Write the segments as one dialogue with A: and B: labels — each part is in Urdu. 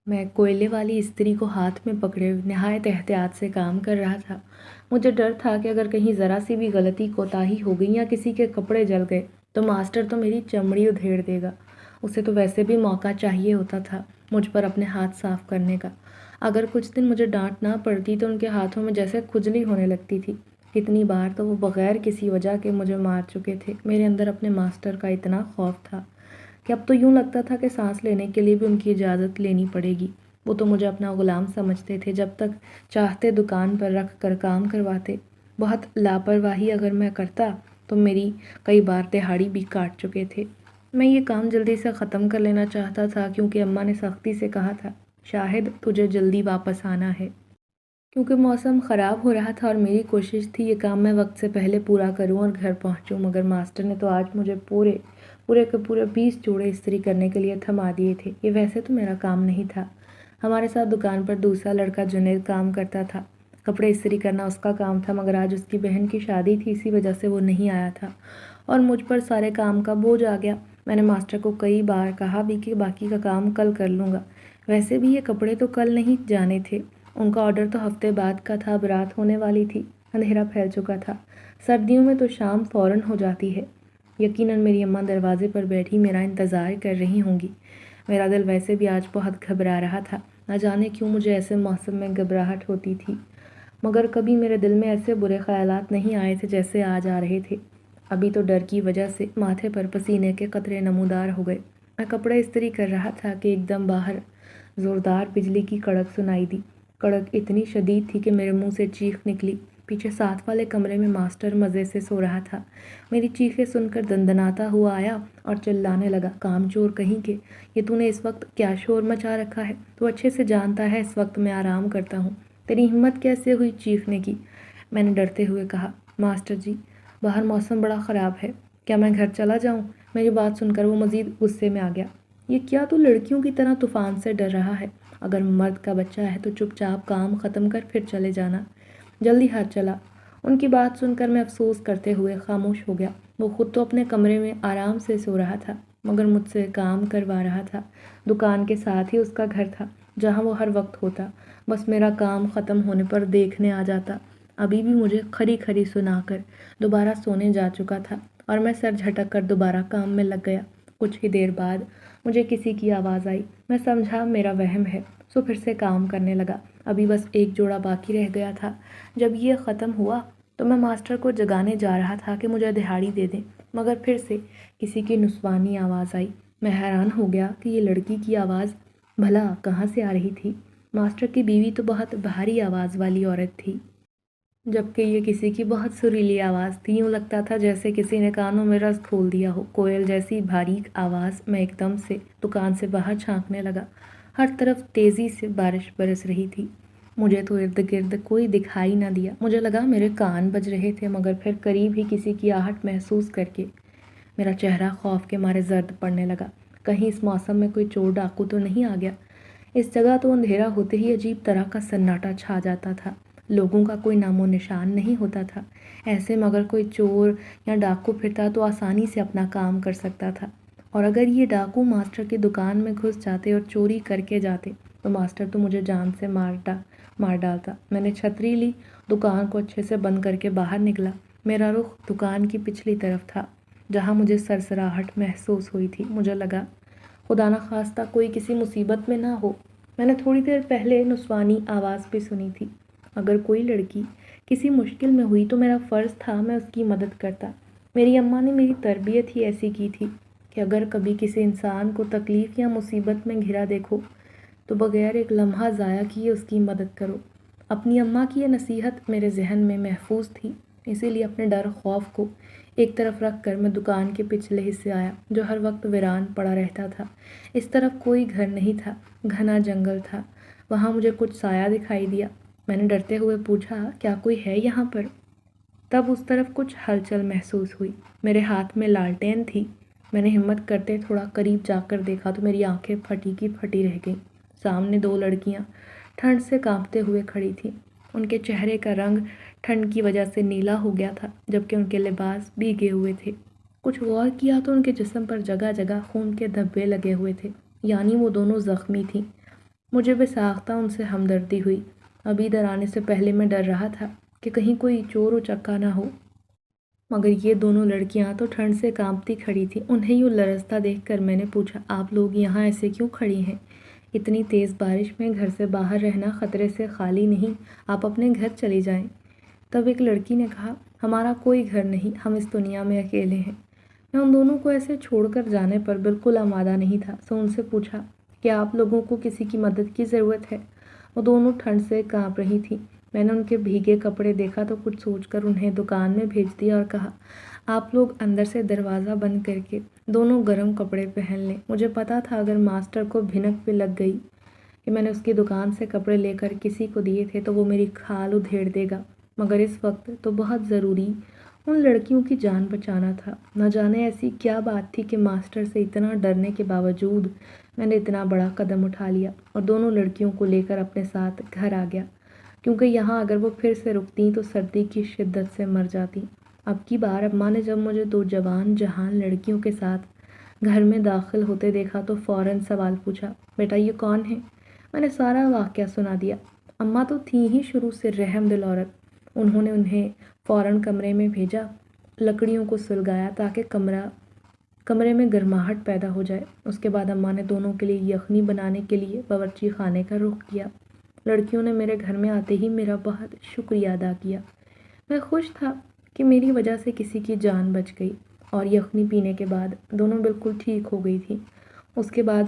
A: میں کوئلے والی استری کو ہاتھ میں پکڑے نہایت احتیاط سے کام کر رہا تھا۔ مجھے ڈر تھا کہ اگر کہیں ذرا سی بھی غلطی کوتاہی ہو گئی یا کسی کے کپڑے جل گئے تو ماسٹر تو میری چمڑی ادھیڑ دے گا۔ اسے تو ویسے بھی موقع چاہیے ہوتا تھا مجھ پر اپنے ہاتھ صاف کرنے کا۔ اگر کچھ دن مجھے ڈانٹ نہ پڑتی تو ان کے ہاتھوں میں جیسے کھجلی ہونے لگتی تھی۔ کتنی بار تو وہ بغیر کسی وجہ کے مجھے مار چکے تھے۔ میرے اندر اپنے ماسٹر کا اتنا خوف تھا کہ اب تو یوں لگتا تھا کہ سانس لینے کے لیے بھی ان کی اجازت لینی پڑے گی۔ وہ تو مجھے اپنا غلام سمجھتے تھے، جب تک چاہتے دکان پر رکھ کر کام کرواتے۔ بہت لاپرواہی اگر میں کرتا تو میری کئی بار دہاڑی بھی کاٹ چکے تھے۔ میں یہ کام جلدی سے ختم کر لینا چاہتا تھا کیونکہ اماں نے سختی سے کہا تھا، شاہد تجھے جلدی واپس آنا ہے۔ کیونکہ موسم خراب ہو رہا تھا اور میری کوشش تھی یہ کام میں وقت سے پہلے پورا کروں اور گھر پہنچوں، مگر ماسٹر نے تو آج مجھے پورے کے پورے 20 جوڑے استری کرنے کے لیے تھما دیے تھے۔ یہ ویسے تو میرا کام نہیں تھا۔ ہمارے ساتھ دکان پر دوسرا لڑکا جنید کام کرتا تھا۔ کپڑے استری کرنا اس کا کام تھا، مگر آج اس کی بہن کی شادی تھی، اسی وجہ سے وہ نہیں آیا تھا اور مجھ پر سارے کام کا بوجھ آ گیا۔ میں نے ماسٹر کو کئی بار کہا بھی کہ باقی کا کام کل کر لوں گا۔ ویسے بھی یہ کپڑے تو کل نہیں جانے تھے، ان کا آرڈر تو ہفتے بعد کا تھا، بارات ہونے والی تھی، اندھیرا پھیل چکا تھا۔ سردیوں میں تو شام فوراً ہو جاتی ہے۔ یقیناً میری اماں دروازے پر بیٹھی میرا انتظار کر رہی ہوں گی۔ میرا دل ویسے بھی آج بہت گھبرا رہا تھا، نہ جانے کیوں مجھے ایسے موسم میں گھبراہٹ ہوتی تھی، مگر کبھی میرے دل میں ایسے برے خیالات نہیں آئے تھے جیسے آج آ رہے تھے۔ ابھی تو ڈر کی وجہ سے ماتھے پر پسینے کے قطرے نمودار ہو گئے۔ میں کپڑے استری کر رہا تھا کہ ایک دم باہر زوردار بجلی کی کڑک سنائی دی۔ کڑک اتنی شدید تھی کہ میرے منہ سے چیخ نکلی۔ پیچھے ساتھ والے کمرے میں ماسٹر مزے سے سو رہا تھا۔ میری چیخیں سن کر دندناتا ہوا آیا اور چلانے لگا، کام چور کہیں کے، یہ تو نے اس وقت کیا شور مچا رکھا ہے؟ تو اچھے سے جانتا ہے اس وقت میں آرام کرتا ہوں، تیری ہمت کیسے ہوئی چیخنے کی؟ میں نے ڈرتے ہوئے کہا، ماسٹر جی باہر موسم بڑا خراب ہے، کیا میں گھر چلا جاؤں؟ میری بات سن کر وہ مزید غصے میں آ گیا۔ یہ کیا تو لڑکیوں کی طرح طوفان سے ڈر رہا ہے؟ اگر مرد کا بچہ ہے تو چپ چاپ کام ختم کر پھر چلے جانا، جلدی ہاتھ چلا۔ ان کی بات سن کر میں افسوس کرتے ہوئے خاموش ہو گیا۔ وہ خود تو اپنے کمرے میں آرام سے سو رہا تھا، مگر مجھ سے کام کروا رہا تھا۔ دکان کے ساتھ ہی اس کا گھر تھا جہاں وہ ہر وقت ہوتا، بس میرا کام ختم ہونے پر دیکھنے آ جاتا۔ ابھی بھی مجھے کھری کھری سنا کر دوبارہ سونے جا چکا تھا اور میں سر جھٹک کر دوبارہ کام میں لگ گیا۔ کچھ ہی دیر بعد مجھے کسی کی آواز آئی، میں سمجھا میرا وہم ہے، سو پھر سے کام کرنے لگا۔ ابھی بس ایک جوڑا باقی رہ گیا تھا۔ جب یہ ختم ہوا تو میں ماسٹر کو جگانے جا رہا تھا کہ مجھے دہاڑی دے دیں، مگر پھر سے کسی کی نسوانی آواز آئی۔ میں حیران ہو گیا کہ یہ لڑکی کی آواز بھلا کہاں سے آ رہی تھی؟ ماسٹر کی بیوی تو بہت بھاری آواز والی عورت تھی، جبکہ یہ کسی کی بہت سریلی آواز تھی، یوں لگتا تھا جیسے کسی نے کانوں میں رس کھول دیا ہو۔ کوئل جیسی باریک آواز۔ میں ایک دم سے دکان سے باہر جھانکنے لگا۔ ہر طرف تیزی سے بارش برس رہی تھی۔ مجھے تو ارد گرد کوئی دکھائی نہ دیا۔ مجھے لگا میرے کان بج رہے تھے، مگر پھر قریب ہی کسی کی آہٹ محسوس کر کے میرا چہرہ خوف کے مارے زرد پڑنے لگا۔ کہیں اس موسم میں کوئی چور ڈاکو تو نہیں آ گیا؟ اس جگہ تو اندھیرا ہوتے ہی عجیب طرح کا سناٹا چھا جاتا تھا، لوگوں کا کوئی نام و نشان نہیں ہوتا تھا۔ ایسے میں اگر کوئی چور یا ڈاکو پھرتا تو آسانی سے اپنا کام کر سکتا تھا، اور اگر یہ ڈاکو ماسٹر کی دکان میں گھس جاتے اور چوری کر کے جاتے تو ماسٹر تو مجھے جان سے مار ڈالتا۔ میں نے چھتری لی، دکان کو اچھے سے بند کر کے باہر نکلا۔ میرا رخ دکان کی پچھلی طرف تھا جہاں مجھے سرسراہٹ محسوس ہوئی تھی۔ مجھے لگا خدا نخواستہ کوئی کسی مصیبت میں نہ ہو۔ میں نے تھوڑی دیر پہلے نسوانی آواز بھی سنی تھی۔ اگر کوئی لڑکی کسی مشکل میں ہوئی تو میرا فرض تھا میں اس کی مدد کرتا۔ میری اماں نے میری تربیت ہی ایسی کی تھی کہ اگر کبھی کسی انسان کو تکلیف یا مصیبت میں گھرا دیکھو تو بغیر ایک لمحہ ضائع کیے اس کی مدد کرو۔ اپنی اماں کی یہ نصیحت میرے ذہن میں محفوظ تھی، اسی لیے اپنے ڈر خوف کو ایک طرف رکھ کر میں دکان کے پچھلے حصے آیا جو ہر وقت ویران پڑا رہتا تھا۔ اس طرف کوئی گھر نہیں تھا، گھنا جنگل تھا۔ وہاں مجھے کچھ سایہ دکھائی دیا۔ میں نے ڈرتے ہوئے پوچھا، کیا کوئی ہے یہاں پر؟ تب اس طرف کچھ ہلچل محسوس ہوئی۔ میرے ہاتھ میں لالٹین تھی۔ میں نے ہمت کرتے تھوڑا قریب جا کر دیکھا تو میری آنکھیں پھٹی کی پھٹی رہ گئیں۔ سامنے دو لڑکیاں ٹھنڈ سے کانپتے ہوئے کھڑی تھیں۔ ان کے چہرے کا رنگ ٹھنڈ کی وجہ سے نیلا ہو گیا تھا، جبکہ ان کے لباس بھیگے ہوئے تھے۔ کچھ غور کیا تو ان کے جسم پر جگہ جگہ خون کے دھبے لگے ہوئے تھے، یعنی وہ دونوں زخمی تھیں۔ مجھے بساختہ ان سے ہمدردی ہوئی۔ ابھی ادھر آنے سے پہلے میں ڈر رہا تھا کہ کہیں کوئی چور و چکا نہ ہو، مگر یہ دونوں لڑکیاں تو ٹھنڈ سے کانپتی کھڑی تھیں۔ انہیں یوں لرزتا دیکھ کر میں نے پوچھا، آپ لوگ یہاں ایسے کیوں کھڑی ہیں؟ اتنی تیز بارش میں گھر سے باہر رہنا خطرے سے خالی نہیں، آپ اپنے گھر چلی جائیں۔ تب ایک لڑکی نے کہا، ہمارا کوئی گھر نہیں، ہم اس دنیا میں اکیلے ہیں۔ میں ان دونوں کو ایسے چھوڑ کر جانے پر بالکل آمادہ نہیں تھا، سو ان سے پوچھا کہ آپ لوگوں کو کسی کی مدد کی ضرورت ہے؟ وہ دونوں ٹھنڈ سے کانپ رہی تھیں۔ میں نے ان کے بھیگے کپڑے دیکھا تو کچھ سوچ کر انہیں دکان میں بھیج دیا اور کہا، آپ لوگ اندر سے دروازہ بند کر کے دونوں گرم کپڑے پہن لیں۔ مجھے پتا تھا اگر ماسٹر کو بھنک پہ لگ گئی کہ میں نے اس کی دکان سے کپڑے لے کر کسی کو دیے تھے تو وہ میری کھال ادھیڑ دے گا، مگر اس وقت تو بہت ضروری ان لڑکیوں کی جان بچانا تھا۔ نہ جانے ایسی کیا بات تھی کہ ماسٹر سے اتنا ڈرنے کے باوجود میں نے اتنا بڑا قدم اٹھا لیا اور دونوں لڑکیوں کو لے کر اپنے ساتھ گھر آ گیا، کیونکہ یہاں اگر وہ پھر سے رکتیں تو سردی کی شدت سے مر جاتی۔ اب کی بار اماں نے جب مجھے دو جوان جہان لڑکیوں کے ساتھ گھر میں داخل ہوتے دیکھا تو فوراً سوال پوچھا، بیٹا یہ کون ہے؟ میں نے سارا واقعہ سنا دیا۔ اماں تو تھیں ہی شروع سے رحم دل عورت۔ انہوں نے انہیں فوراً کمرے میں بھیجا، لکڑیوں کو سلگایا تاکہ کمرے میں گرماہٹ پیدا ہو جائے۔ اس کے بعد اماں نے دونوں کے لیے یخنی بنانے کے لیے باورچی خانے کا رخ کیا۔ لڑکیوں نے میرے گھر میں آتے ہی میرا بہت شکریہ ادا کیا۔ میں خوش تھا کہ میری وجہ سے کسی کی جان بچ گئی، اور یخنی پینے کے بعد دونوں بالکل ٹھیک ہو گئی تھیں۔ اس کے بعد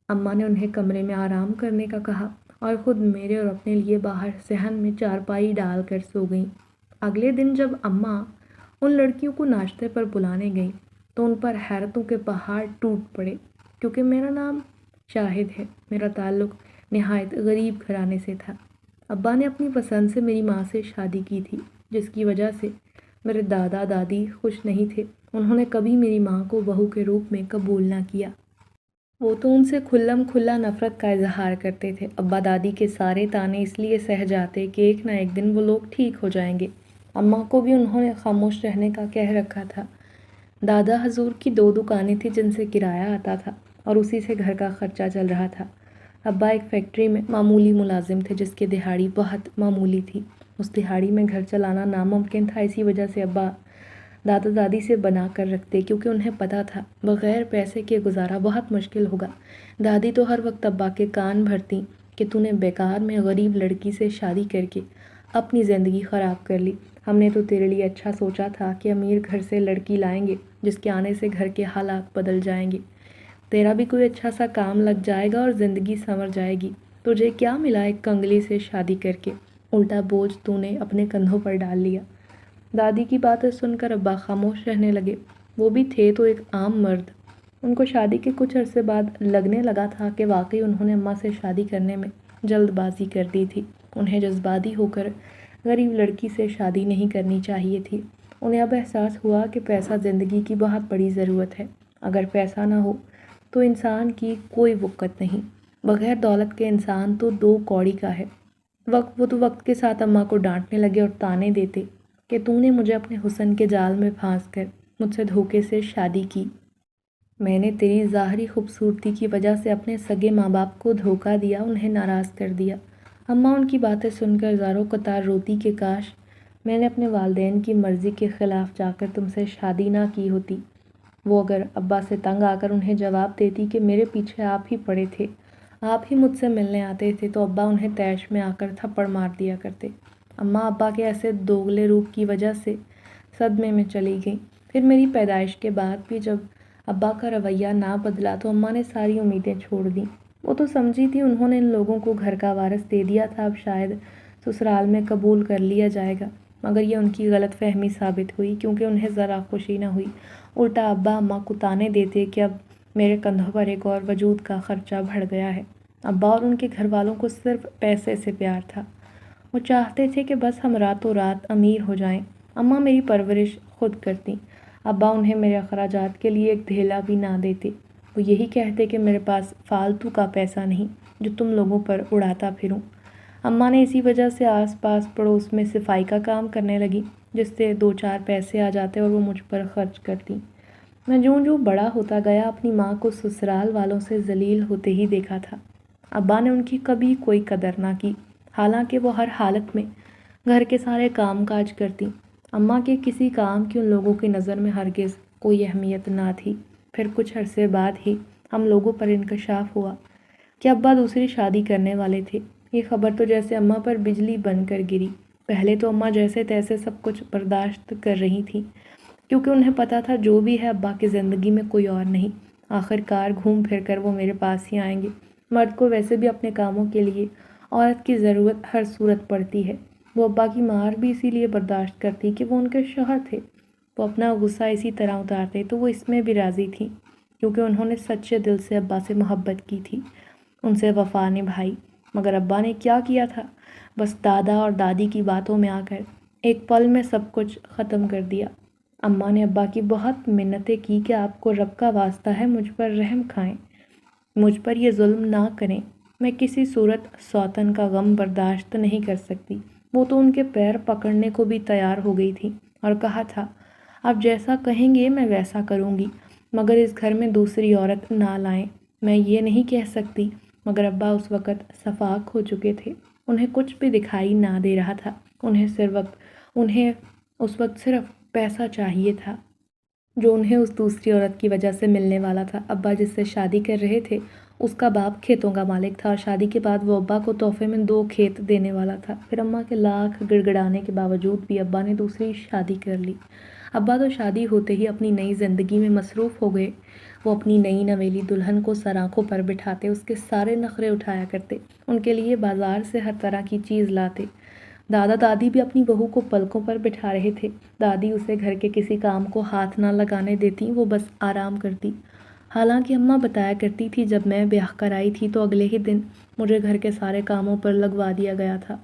A: اماں نے انہیں کمرے میں آرام کرنے کا کہا اور خود میرے اور اپنے لیے باہر صحن میں چارپائی ڈال کر سو گئیں۔ اگلے دن جب اماں ان لڑکیوں کو ناشتے پر بلانے گئیں تو ان پر حیرتوں کے پہاڑ ٹوٹ پڑے، کیونکہ میرا نام شاہد ہے۔ میرا تعلق نہایت غریب گھرانے سے تھا۔ ابا نے اپنی پسند سے میری ماں سے شادی کی تھی، جس کی وجہ سے میرے دادا دادی خوش نہیں تھے۔ انہوں نے کبھی میری ماں کو بہو کے روپ میں قبول نہ کیا۔ وہ تو ان سے کھلم کھلا نفرت کا اظہار کرتے تھے۔ ابا دادی کے سارے تانے اس لیے سہ جاتے کہ ایک نہ ایک دن وہ لوگ ٹھیک ہو جائیں گے۔ اماں کو بھی انہوں نے خاموش رہنے کا کہہ رکھا تھا۔ دادا حضور کی 2 دکانیں تھیں جن سے کرایہ آتا تھا اور اسی سے گھر کا خرچہ چل رہا تھا۔ ابا ایک فیکٹری میں معمولی ملازم تھے جس کی دہاڑی بہت معمولی تھی۔ اس دہاڑی میں گھر چلانا ناممکن تھا، اسی وجہ سے ابا دادا دادی سے بنا کر رکھتے، کیونکہ انہیں پتہ تھا بغیر پیسے کے گزارا بہت مشکل ہوگا۔ دادی تو ہر وقت ابا کے کان بھرتی کہ تو نے بیکار میں غریب لڑکی سے شادی کر کے اپنی زندگی خراب کر لی۔ ہم نے تو تیرے لیے اچھا سوچا تھا کہ امیر گھر سے لڑکی لائیں گے جس کے آنے سے گھر کے حالات بدل جائیں گے، تیرا بھی کوئی اچھا سا کام لگ جائے گا اور زندگی سنور جائے گی۔ تجھے کیا ملا ایک کنگلی سے شادی کر کے؟ الٹا بوجھ تو نے اپنے کندھوں پر ڈال لیا۔ دادی کی باتیں سن کر ابا خاموش رہنے لگے۔ وہ بھی تھے تو ایک عام مرد۔ ان کو شادی کے کچھ عرصے بعد لگنے لگا تھا کہ واقعی انہوں نے اماں سے شادی کرنے میں جلد بازی کر دی تھی۔ انہیں جذباتی ہو کر غریب لڑکی سے شادی نہیں کرنی چاہیے تھی۔ انہیں اب احساس ہوا کہ پیسہ زندگی کی بہت بڑی ضرورت ہے۔ اگر پیسہ نہ ہو تو انسان کی کوئی وقت نہیں۔ بغیر دولت کے انسان تو 2 کوڑی کا ہے۔ وہ تو وقت کے ساتھ اماں کو ڈانٹنے لگے اور تانے دیتے کہ تو نے مجھے اپنے حسن کے جال میں پھانس کر مجھ سے دھوکے سے شادی کی۔ میں نے تیری ظاہری خوبصورتی کی وجہ سے اپنے سگے ماں باپ کو دھوکہ دیا، انہیں ناراض کر دیا۔ اماں ان کی باتیں سن کر زاروں قطار روتی کہ کاش میں نے اپنے والدین کی مرضی کے خلاف جا کر تم سے شادی نہ کی ہوتی۔ وہ اگر ابا سے تنگ آ کر انہیں جواب دیتی کہ میرے پیچھے آپ ہی پڑے تھے، آپ ہی مجھ سے ملنے آتے تھے، تو ابا انہیں طیش میں آ کر تھپڑ مار دیا کرتے۔ اماں ابا کے ایسے دوگلے روپ کی وجہ سے صدمے میں چلی گئیں۔ پھر میری پیدائش کے بعد بھی جب ابا کا رویہ نہ بدلا تو اماں نے ساری امیدیں چھوڑ دیں۔ وہ تو سمجھی تھی انہوں نے ان لوگوں کو گھر کا وارث دے دیا تھا، اب شاید سسرال میں قبول کر لیا جائے گا، مگر یہ ان کی غلط فہمی ثابت ہوئی، کیونکہ انہیں ذرا خوشی نہ ہوئی۔ الٹا ابا اماں کو تانے دیتے کہ اب میرے کندھوں پر ایک اور وجود کا خرچہ بڑھ گیا ہے۔ ابا اور ان کے گھر والوں کو صرف پیسے سے پیار تھا۔ وہ چاہتے تھے کہ بس ہم راتوں رات امیر ہو جائیں۔ اماں میری پرورش خود کرتیں۔ ابا انہیں میرے اخراجات کے لیے ایک دھیلا بھی نہ دیتے۔ وہ یہی کہتے کہ میرے پاس فالتو کا پیسہ نہیں جو تم لوگوں پر اڑاتا پھروں۔ اماں نے اسی وجہ سے آس پاس پڑوس میں صفائی کا کام کرنے لگی، جس سے 2-4 پیسے آ جاتے اور وہ مجھ پر خرچ کرتی۔ میں جوں جوں بڑا ہوتا گیا اپنی ماں کو سسرال والوں سے ذلیل ہوتے ہی دیکھا تھا۔ ابا نے ان کی کبھی کوئی قدر نہ کی، حالانکہ وہ ہر حالت میں گھر کے سارے کام کاج کرتی۔ اماں کے کسی کام کی ان لوگوں کی نظر میں ہرگز کوئی اہمیت نہ تھی۔ پھر کچھ عرصے بعد ہی ہم لوگوں پر انکشاف ہوا کہ ابا دوسری شادی کرنے والے تھے۔ یہ خبر تو جیسے اماں پر بجلی بن کر گری۔ پہلے تو اماں جیسے تیسے سب کچھ برداشت کر رہی تھیں، کیونکہ انہیں پتا تھا جو بھی ہے ابا کی زندگی میں کوئی اور نہیں، آخر کار گھوم پھر کر وہ میرے پاس ہی آئیں گے۔ مرد کو ویسے بھی اپنے کاموں کے لیے عورت کی ضرورت ہر صورت پڑتی ہے۔ وہ ابا کی مار بھی اسی لیے برداشت کرتی کہ وہ ان کے شوہر تھے۔ وہ اپنا غصہ اسی طرح اتارتے تو وہ اس میں بھی راضی تھیں، کیونکہ انہوں نے سچے دل سے ابا سے محبت کی تھی، ان سے وفا نبھائی۔ مگر ابا نے کیا کیا تھا؟ بس دادا اور دادی کی باتوں میں آ کر ایک پل میں سب کچھ ختم کر دیا۔ اماں نے ابا کی بہت منتیں کی کہ آپ کو رب کا واسطہ ہے مجھ پر رحم کھائیں، مجھ پر یہ ظلم نہ کریں، میں کسی صورت سوتن کا غم برداشت نہیں کر سکتی۔ وہ تو ان کے پیر پکڑنے کو بھی تیار ہو گئی تھی اور کہا تھا آپ جیسا کہیں گے میں ویسا کروں گی، مگر اس گھر میں دوسری عورت نہ لائیں۔ میں یہ نہیں کہہ سکتی، مگر ابا اس وقت صفاق ہو چکے تھے، انہیں کچھ بھی دکھائی نہ دے رہا تھا، انہیں اس وقت صرف پیسہ چاہیے تھا جو انہیں اس دوسری عورت کی وجہ سے ملنے والا تھا۔ ابا جس سے شادی کر رہے تھے اس کا باپ کھیتوں کا مالک تھا اور شادی کے بعد وہ ابا کو تحفے میں 2 کھیت دینے والا تھا۔ پھر اماں کے لاکھ گڑ گڑانے کے باوجود بھی ابا نے دوسری شادی کر لی۔ ابا تو شادی ہوتے ہی اپنی نئی زندگی میں مصروف ہو گئے۔ وہ اپنی نئی نویلی دلہن کو سر آنکھوں پر بٹھاتے، اس کے سارے نخرے اٹھایا کرتے، ان کے لیے بازار سے ہر طرح کی چیز لاتے۔ دادا دادی بھی اپنی بہو کو پلکوں پر بٹھا رہے تھے۔ دادی اسے گھر کے کسی کام کو ہاتھ نہ لگانے دیتی، وہ بس آرام کرتی۔ حالانکہ اماں بتایا کرتی تھی جب میں بیاہ کر آئی تھی تو اگلے ہی دن مجھے گھر کے سارے کاموں پر لگوا دیا گیا تھا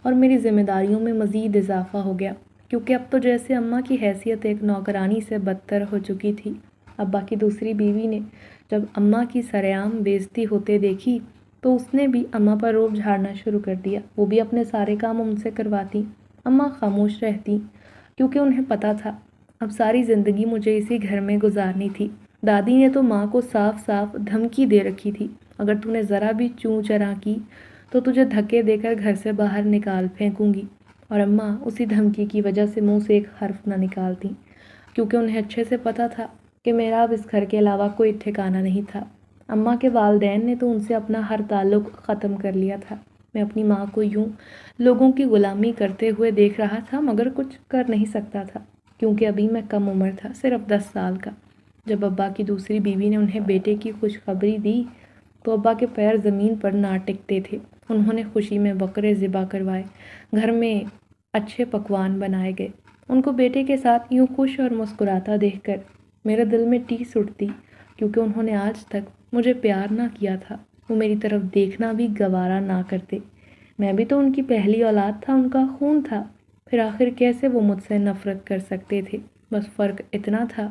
A: اور میری ذمہ داریوں میں مزید اضافہ ہو گیا، کیونکہ اب تو جیسے اماں کی حیثیت ایک نوکرانی سے بدتر ہو چکی تھی۔ ابا کی دوسری بیوی نے جب اماں کی سرعام بےعزتی ہوتے دیکھی تو اس نے بھی اماں پر روب جھاڑنا شروع کر دیا۔ وہ بھی اپنے سارے کام ان سے کرواتی، اماں خاموش رہتی، کیونکہ انہیں پتا تھا اب ساری زندگی مجھے اسی گھر میں گزارنی تھی۔ دادی نے تو ماں کو صاف صاف دھمکی دے رکھی تھی، اگر تو نے ذرا بھی چوں چرا کی تو تجھے دھکے دے کر گھر سے باہر نکال پھینکوں گی۔ اور اماں اسی دھمکی کی وجہ سے منہ سے ایک حرف نہ نکالتی، کیونکہ انہیں اچھے سے پتا تھا کہ میرا اب اس گھر کے علاوہ کوئی ٹھکانہ نہیں تھا۔ اماں کے والدین نے تو ان سے اپنا ہر تعلق ختم کر لیا تھا۔ میں اپنی ماں کو یوں لوگوں کی غلامی کرتے ہوئے دیکھ رہا تھا، مگر کچھ کر نہیں سکتا تھا، کیونکہ ابھی میں کم عمر تھا، صرف 10 سال کا۔ جب ابا کی دوسری بیوی نے انہیں بیٹے کی خوشخبری دی تو ابا کے پیر زمین پر نہ ٹکتے تھے۔ انہوں نے خوشی میں بکرے ذبح کروائے، گھر میں اچھے پکوان بنائے گئے۔ ان کو بیٹے کے ساتھ یوں خوش اور مسکراتا دیکھ کر میرے دل میں ٹیس اٹھتی، کیونکہ انہوں نے آج تک مجھے پیار نہ کیا تھا، وہ میری طرف دیکھنا بھی گوارا نہ کرتے۔ میں بھی تو ان کی پہلی اولاد تھا، ان کا خون تھا، پھر آخر کیسے وہ مجھ سے نفرت کر سکتے تھے؟ بس فرق اتنا تھا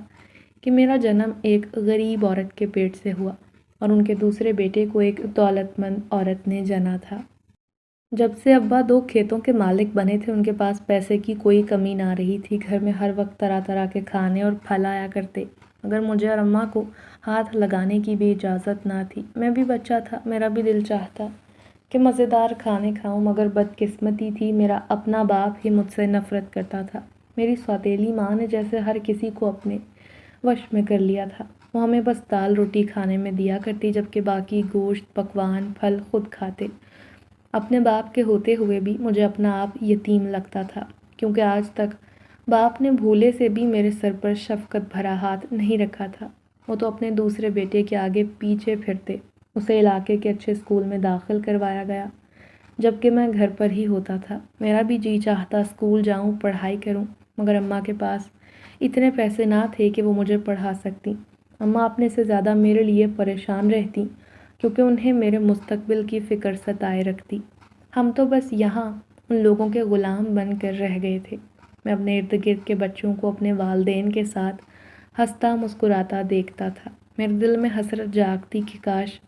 A: کہ میرا جنم ایک غریب عورت کے پیٹ سے ہوا اور ان کے دوسرے بیٹے کو ایک دولت مند عورت نے جنا تھا۔ جب سے ابا 2 کھیتوں کے مالک بنے تھے ان کے پاس پیسے کی کوئی کمی نہ رہی تھی۔ گھر میں ہر وقت طرح طرح کے کھانے اور پھل آیا کرتے، مگر مجھے اور اماں کو ہاتھ لگانے کی بھی اجازت نہ تھی۔ میں بھی بچہ تھا، میرا بھی دل چاہتا کہ مزیدار کھانے کھاؤں، مگر بدقسمتی تھی میرا اپنا باپ ہی مجھ سے نفرت کرتا تھا۔ میری سوتیلی ماں نے جیسے ہر کسی کو اپنے وش میں کر لیا تھا، وہ ہمیں بس دال روٹی کھانے میں دیا کرتی، جبکہ باقی گوشت پکوان پھل خود کھاتے۔ اپنے باپ کے ہوتے ہوئے بھی مجھے اپنا آپ یتیم لگتا تھا، کیونکہ آج تک باپ نے بھولے سے بھی میرے سر پر شفقت بھرا ہاتھ نہیں رکھا تھا۔ وہ تو اپنے دوسرے بیٹے کے آگے پیچھے پھرتے، اسے علاقے کے اچھے اسکول میں داخل کروایا گیا، جبکہ میں گھر پر ہی ہوتا تھا۔ میرا بھی جی چاہتا اسکول جاؤں، پڑھائی کروں، مگر اماں کے پاس اتنے پیسے نہ تھے کہ وہ مجھے پڑھا سکتی۔ اماں اپنے سے زیادہ میرے لیے پریشان رہتی، کیونکہ انہیں میرے مستقبل کی فکر ستائے رکھتی۔ ہم تو بس یہاں ان لوگوں کے غلام بن کر رہ گئے تھے۔ میں اپنے ارد گرد کے بچوں کو اپنے والدین کے ساتھ ہنستا مسکراتا دیکھتا تھا۔ میرے دل میں حسرت جاگتی کہ کاش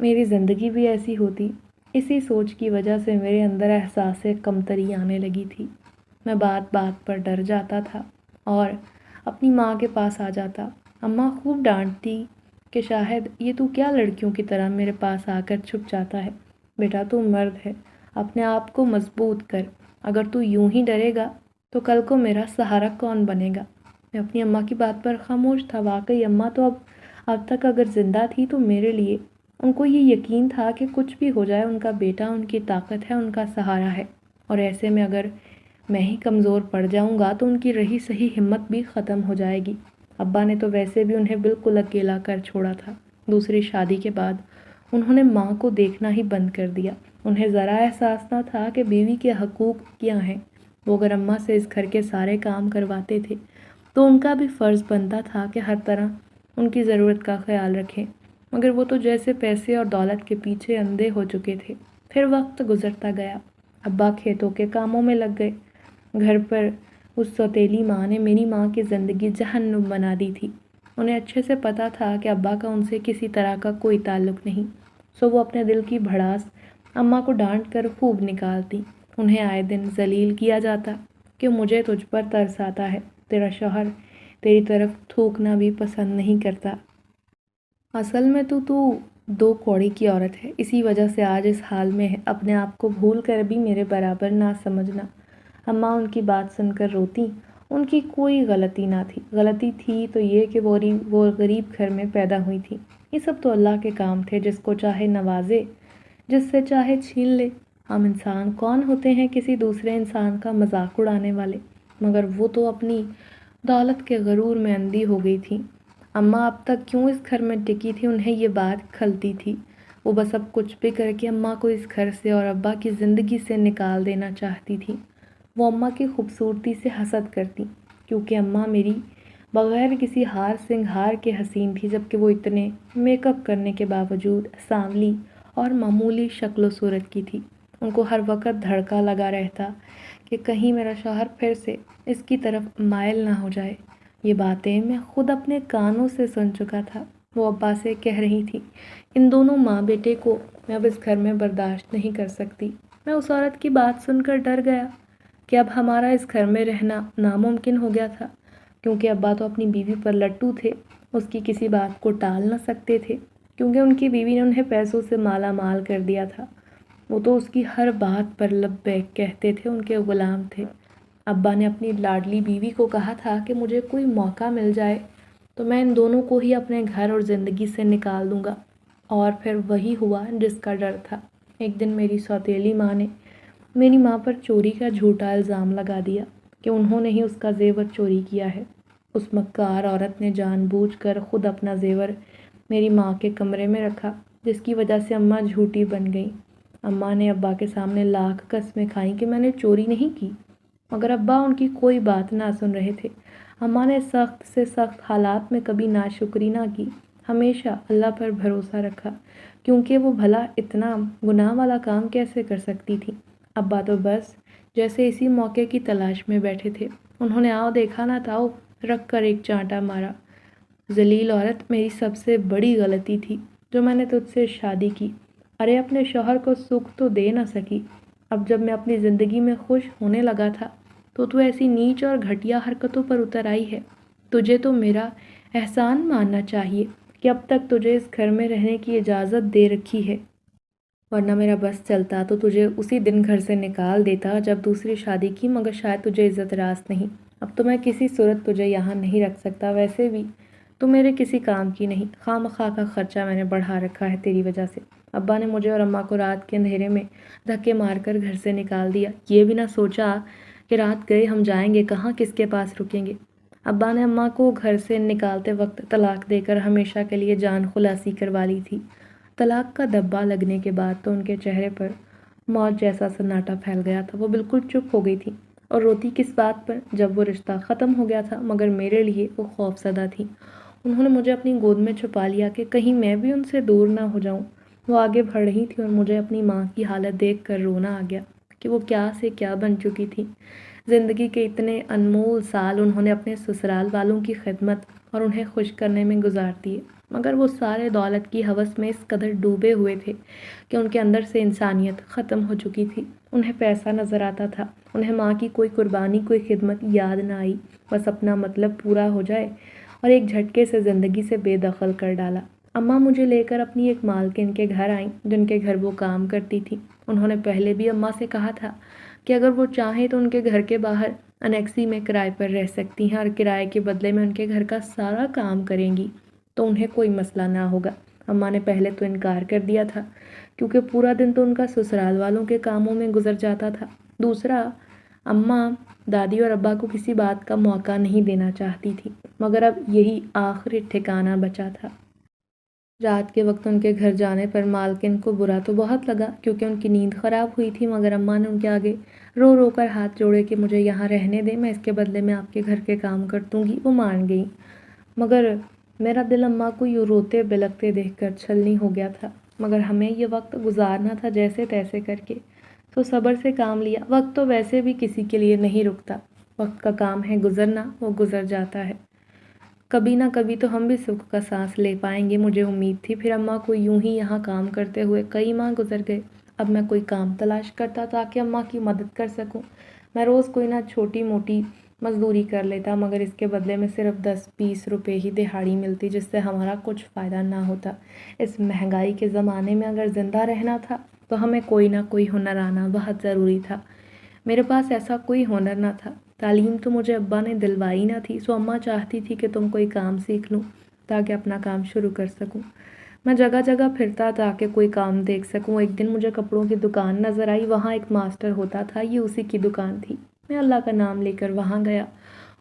A: میری زندگی بھی ایسی ہوتی۔ اسی سوچ کی وجہ سے میرے اندر احساس کمتری آنے لگی تھی۔ میں بات بات پر ڈر جاتا تھا اور اپنی ماں کے پاس آ جاتا۔ اماں خوب ڈانٹتی کہ شاہد یہ تو کیا لڑکیوں کی طرح میرے پاس آ کر چھپ جاتا ہے۔ بیٹا تو مرد ہے، اپنے آپ کو مضبوط کر، اگر تو یوں ہی ڈرے گا تو کل کو میرا سہارا کون بنے گا؟ میں اپنی اماں کی بات پر خاموش تھا۔ واقعی اماں تو اب تک اگر زندہ تھی تو میرے لیے ان کو یہ یقین تھا کہ کچھ بھی ہو جائے ان کا بیٹا ان کی طاقت ہے، ان کا سہارا ہے، اور ایسے میں اگر میں ہی کمزور پڑ جاؤں گا تو ان کی رہی صحیح ہمت بھی ختم ہو جائے گی۔ ابا نے تو ویسے بھی انہیں بالکل اکیلا کر چھوڑا تھا۔ دوسری شادی کے بعد انہوں نے ماں کو دیکھنا ہی بند کر دیا۔ انہیں ذرا احساس نہ تھا کہ بیوی کے حقوق کیا ہیں۔ وہ اگر اماں سے اس گھر کے سارے کام کرواتے تھے تو ان کا بھی فرض بنتا تھا کہ ہر طرح ان کی ضرورت کا خیال رکھیں، مگر وہ تو جیسے پیسے اور دولت کے پیچھے اندھے ہو چکے تھے۔ پھر وقت گزرتا گیا، ابا کھیتوں کے کاموں میں لگ گئے۔ گھر پر اس سوتیلی ماں نے میری ماں کی زندگی جہنم بنا دی تھی۔ انہیں اچھے سے پتا تھا کہ ابا کا ان سے کسی طرح کا کوئی تعلق نہیں، سو وہ اپنے دل کی بھڑاس اماں کو ڈانٹ کر خوب نکالتی۔ انہیں آئے دن ذلیل کیا جاتا کہ مجھے تجھ پر ترس آتا ہے، تیرا شوہر تیری طرف تھوکنا بھی پسند نہیں کرتا۔ اصل میں تو دو کوڑی کی عورت ہے، اسی وجہ سے آج اس حال میں ہے۔ اپنے آپ کو بھول کر بھی میرے برابر نہ سمجھنا۔ اماں ان کی بات سن کر روتی۔ ان کی کوئی غلطی نہ تھی، غلطی تھی تو یہ کہ وہ غریب گھر میں پیدا ہوئی تھی۔ یہ سب تو اللہ کے کام تھے، جس کو چاہے نوازے، جس سے چاہے چھین لے۔ ہم انسان کون ہوتے ہیں کسی دوسرے انسان کا مذاق اڑانے والے؟ مگر وہ تو اپنی دولت کے غرور میں اندھی ہو گئی تھی۔ اماں اب تک کیوں اس گھر میں ٹکی تھی، انہیں یہ بات کھلتی تھی۔ وہ بس اب کچھ بھی کر کے اماں کو اس گھر سے اور ابا کی زندگی سے نکال دینا چاہتی تھی۔ وہ اماں کی خوبصورتی سے حسد کرتی، کیونکہ اماں میری بغیر کسی ہار سنگھار کے حسین تھی، جبکہ وہ اتنے میک اپ کرنے کے باوجود سانولی اور معمولی شکل و صورت کی تھی۔ ان کو ہر وقت دھڑکا لگا رہتا کہ کہیں میرا شوہر پھر سے اس کی طرف مائل نہ ہو جائے۔ یہ باتیں میں خود اپنے کانوں سے سن چکا تھا۔ وہ ابا سے کہہ رہی تھی، ان دونوں ماں بیٹے کو میں اب اس گھر میں برداشت نہیں کر سکتی۔ میں اس عورت کی بات سن کر ڈر گیا کہ اب ہمارا اس گھر میں رہنا ناممکن ہو گیا تھا، کیونکہ ابا تو اپنی بیوی پر لٹو تھے، اس کی کسی بات کو ٹال نہ سکتے تھے، کیونکہ ان کی بیوی نے انہیں پیسوں سے مالا مال کر دیا تھا۔ وہ تو اس کی ہر بات پر لبیک کہتے تھے، ان کے غلام تھے۔ ابا نے اپنی لاڈلی بیوی کو کہا تھا کہ مجھے کوئی موقع مل جائے تو میں ان دونوں کو ہی اپنے گھر اور زندگی سے نکال دوں گا، اور پھر وہی ہوا جس کا ڈر تھا۔ ایک دن میری سوتیلی ماں نے میری ماں پر چوری کا جھوٹا الزام لگا دیا کہ انہوں نے ہی اس کا زیور چوری کیا ہے۔ اس مکار عورت نے جان بوجھ کر خود اپنا زیور میری ماں کے کمرے میں رکھا، جس کی وجہ سے اماں جھوٹی بن گئیں۔ اماں نے ابا کے سامنے لاکھ قسمیں کھائیں کہ میں نے چوری نہیں کی، مگر ابا ان کی کوئی بات نہ سن رہے تھے۔ اماں نے سخت سے سخت حالات میں کبھی ناشکری نہ کی، ہمیشہ اللہ پر بھروسہ رکھا، کیونکہ وہ بھلا اتنا گناہ والا کام کیسے کر سکتی تھی۔ ابا تو بس جیسے اسی موقع کی تلاش میں بیٹھے تھے۔ انہوں نے آؤ دیکھا نہ تھا رکھ کر ایک چانٹا مارا۔ ذلیل عورت، میری سب سے بڑی غلطی تھی جو میں نے تجھ سے شادی کی۔ ارے اپنے شوہر کو سکھ تو دے نہ سکی۔ اب جب میں اپنی زندگی میں خوش ہونے لگا تھا تو ایسی نیچ اور گھٹیا حرکتوں پر اتر آئی ہے۔ تجھے تو میرا احسان ماننا چاہیے کہ اب تک تجھے اس گھر میں رہنے کی اجازت دے رکھی ہے، ورنہ میرا بس چلتا تو تجھے اسی دن گھر سے نکال دیتا جب دوسری شادی کی، مگر شاید تجھے عزت راست نہیں۔ اب تو میں کسی صورت تجھے یہاں نہیں رکھ سکتا، ویسے بھی تو میرے کسی کام کی نہیں، خواہ مخواہ کا خرچہ میں نے بڑھا رکھا ہے تیری وجہ سے۔ ابا نے مجھے اور اماں کو رات کے اندھیرے میں دھکے مار کر گھر سے نکال دیا، یہ بھی نہ سوچا کہ رات گئے ہم جائیں گے کہاں، کس کے پاس رکیں گے۔ ابا نے اماں کو گھر سے نکالتے وقت طلاق دے کر ہمیشہ کے لیے جان خلاصی کروا لی تھی۔ طلاق کا دبا لگنے کے بعد تو ان کے چہرے پر موت جیسا سناٹا پھیل گیا تھا۔ وہ بالکل چپ ہو گئی تھی اور روتی کس بات پر، جب وہ رشتہ ختم ہو گیا تھا، مگر میرے لیے وہ خوف زدہ تھی۔ انہوں نے مجھے اپنی گود میں چھپا لیا کہ کہیں میں بھی ان سے دور نہ ہو جاؤں۔ وہ آگے بڑھ رہی تھی اور مجھے اپنی ماں کی حالت دیکھ کر رونا آ گیا کہ وہ کیا سے کیا بن چکی تھی۔ زندگی کے اتنے انمول سال انہوں نے اپنے سسرال والوں کی خدمت اور انہیں خوش کرنے میں گزار دیے، مگر وہ سارے دولت کی ہوس میں اس قدر ڈوبے ہوئے تھے کہ ان کے اندر سے انسانیت ختم ہو چکی تھی۔ انہیں پیسہ نظر آتا تھا، انہیں ماں کی کوئی قربانی، کوئی خدمت یاد نہ آئی، بس اپنا مطلب پورا ہو جائے اور ایک جھٹکے سے زندگی سے بے دخل کر ڈالا۔ اماں مجھے لے کر اپنی ایک مالکن کے گھر آئیں جن کے گھر وہ کام کرتی تھی۔ انہوں نے پہلے بھی اماں سے کہا تھا کہ اگر وہ چاہیں تو ان کے گھر کے باہر انیکسی میں کرائے پر رہ سکتی ہیں اور کرائے کے بدلے میں ان کے گھر کا سارا کام کریں گی تو انہیں کوئی مسئلہ نہ ہوگا۔ اماں نے پہلے تو انکار کر دیا تھا کیونکہ پورا دن تو ان کا سسرال والوں کے کاموں میں گزر جاتا تھا۔ دوسرا، اماں دادی اور ابا کو کسی بات کا موقع نہیں دینا چاہتی تھی، مگر اب یہی آخری ٹھکانہ بچا تھا۔ رات کے وقت ان کے گھر جانے پر مالکن کو برا تو بہت لگا کیونکہ ان کی نیند خراب ہوئی تھی، مگر اماں نے ان کے آگے رو رو کر ہاتھ جوڑے کہ مجھے یہاں رہنے دیں، میں اس کے بدلے میں آپ کے گھر کے کام کر دوں گی۔ وہ مان گئیں، مگر میرا دل اماں کو یوں روتے بلکتے دیکھ کر چھلنی ہو گیا تھا۔ مگر ہمیں یہ وقت گزارنا تھا جیسے تیسے کر کے، تو صبر سے کام لیا۔ وقت تو ویسے بھی کسی کے لیے نہیں رکتا، وقت کا کام ہے گزرنا، وہ گزر جاتا ہے۔ کبھی نہ کبھی تو ہم بھی سکھ کا سانس لے پائیں گے، مجھے امید تھی۔ پھر اماں کو یوں ہی یہاں کام کرتے ہوئے کئی ماہ گزر گئے۔ اب میں کوئی کام تلاش کرتا تاکہ اماں کی مدد کر سکوں۔ میں روز کوئی نہ چھوٹی موٹی مزدوری کر لیتا، مگر اس کے بدلے میں صرف 10-20 روپے ہی دہاڑی ملتی، جس سے ہمارا کچھ فائدہ نہ ہوتا۔ اس مہنگائی کے زمانے میں اگر زندہ رہنا تھا تو ہمیں کوئی نہ کوئی ہنر آنا بہت ضروری تھا۔ میرے پاس ایسا کوئی ہنر نہ تھا۔ تعلیم تو مجھے ابا نے دلوائی نہ تھی، سو اماں چاہتی تھی کہ تم کوئی کام سیکھ لوں تاکہ اپنا کام شروع کر سکوں۔ میں جگہ جگہ پھرتا تاکہ کوئی کام دیکھ سکوں۔ ایک دن مجھے کپڑوں کی دکان نظر آئی، وہاں ایک ماسٹر ہوتا تھا، یہ اسی کی دکان تھی۔ میں اللہ کا نام لے کر وہاں گیا